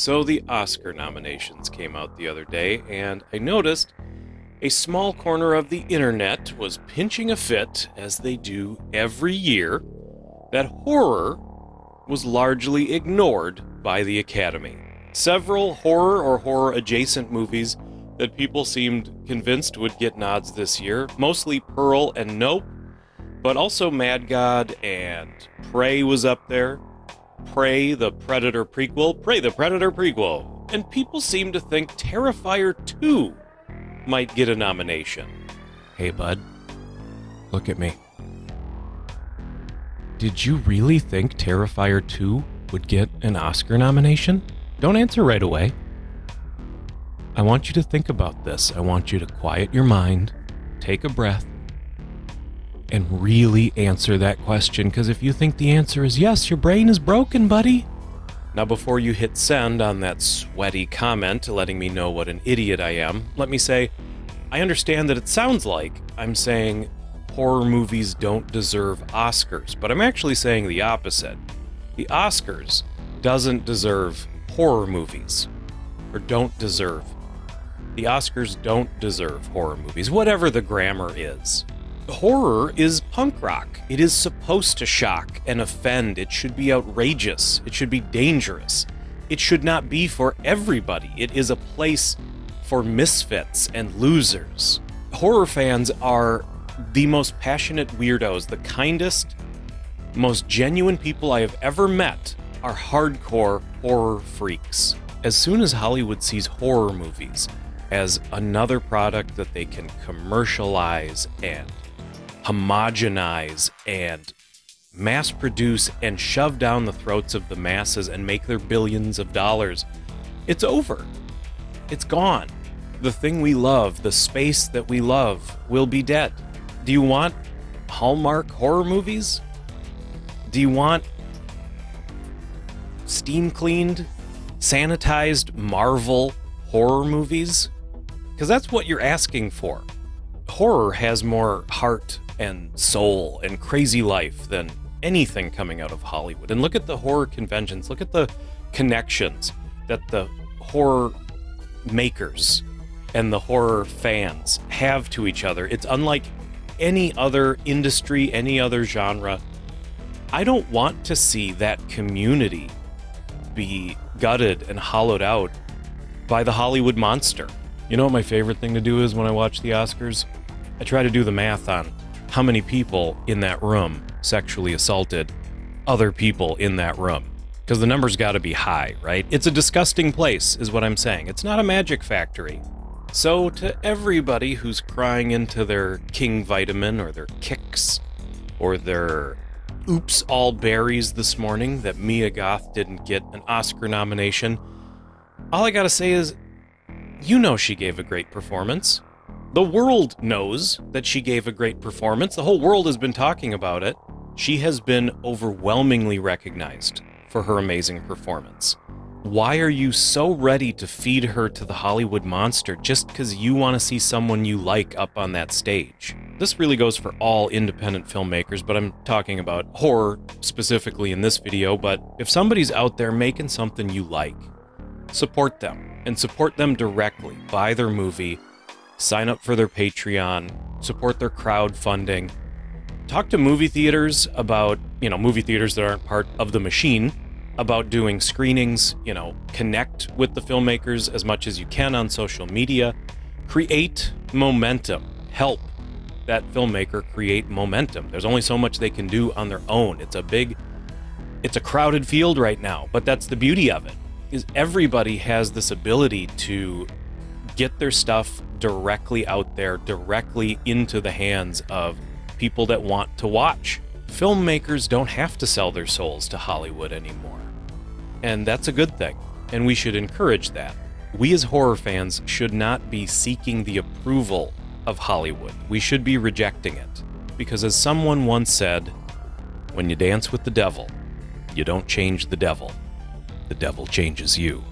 So the Oscar nominations came out the other day, and I noticed a small corner of the internet was pinching a fit, as they do every year, that horror was largely ignored by the Academy. Several horror or horror-adjacent movies that people seemed convinced would get nods this year, mostly Pearl and Nope, but also Mad God and Prey was up there. Prey, the Predator prequel, Prey the Predator prequel. And people seem to think Terrifier 2 might get a nomination. Hey bud, look at me. Did you really think Terrifier 2 would get an Oscar nomination? Don't answer right away. I want you to think about this. I want you to quiet your mind, take a breath, and really answer that question, because if you think the answer is yes, your brain is broken, buddy. Now, before you hit send on that sweaty comment letting me know what an idiot I am, let me say, I understand that it sounds like I'm saying horror movies don't deserve Oscars, but I'm actually saying the opposite. The Oscars doesn't deserve horror movies, or don't deserve. The Oscars don't deserve horror movies, whatever the grammar is. Horror is punk rock. It is supposed to shock and offend. It should be outrageous. It should be dangerous. It should not be for everybody. It is a place for misfits and losers. Horror fans are the most passionate weirdos, the kindest, most genuine people I have ever met are hardcore horror freaks. As soon as Hollywood sees horror movies as another product that they can commercialize and homogenize and mass produce and shove down the throats of the masses and make their billions of dollars, it's over. It's gone. The thing we love, the space that we love, will be dead. Do you want Hallmark horror movies? Do you want steam-cleaned, sanitized Marvel horror movies? Because that's what you're asking for. Horror has more heart and soul and crazy life than anything coming out of Hollywood. And look at the horror conventions. Look at the connections that the horror makers and the horror fans have to each other. It's unlike any other industry, any other genre. I don't want to see that community be gutted and hollowed out by the Hollywood monster. You know what my favorite thing to do is when I watch the Oscars? I try to do the math on how many people in that room sexually assaulted other people in that room. Because the number's got to be high, right? It's a disgusting place, is what I'm saying. It's not a magic factory. So to everybody who's crying into their King Vitamin or their Kicks or their oops all berries this morning that Mia Goth didn't get an Oscar nomination, all I gotta say is, you know she gave a great performance. The world knows that she gave a great performance. The whole world has been talking about it. She has been overwhelmingly recognized for her amazing performance. Why are you so ready to feed her to the Hollywood monster just because you want to see someone you like up on that stage? This really goes for all independent filmmakers, but I'm talking about horror specifically in this video. But if somebody's out there making something you like, support them, and support them directly. Buy their movie, sign up for their Patreon, support their crowdfunding. Talk to movie theaters about, movie theaters that aren't part of the machine, about doing screenings, connect with the filmmakers as much as you can on social media. Create momentum. Help that filmmaker create momentum. There's only so much they can do on their own. It's a crowded field right now, but that's the beauty of it, is everybody has this ability to get their stuff directly out there, directly into the hands of people that want to watch. Filmmakers don't have to sell their souls to Hollywood anymore. And that's a good thing, and we should encourage that. We as horror fans should not be seeking the approval of Hollywood. We should be rejecting it. Because as someone once said, when you dance with the devil, you don't change the devil changes you.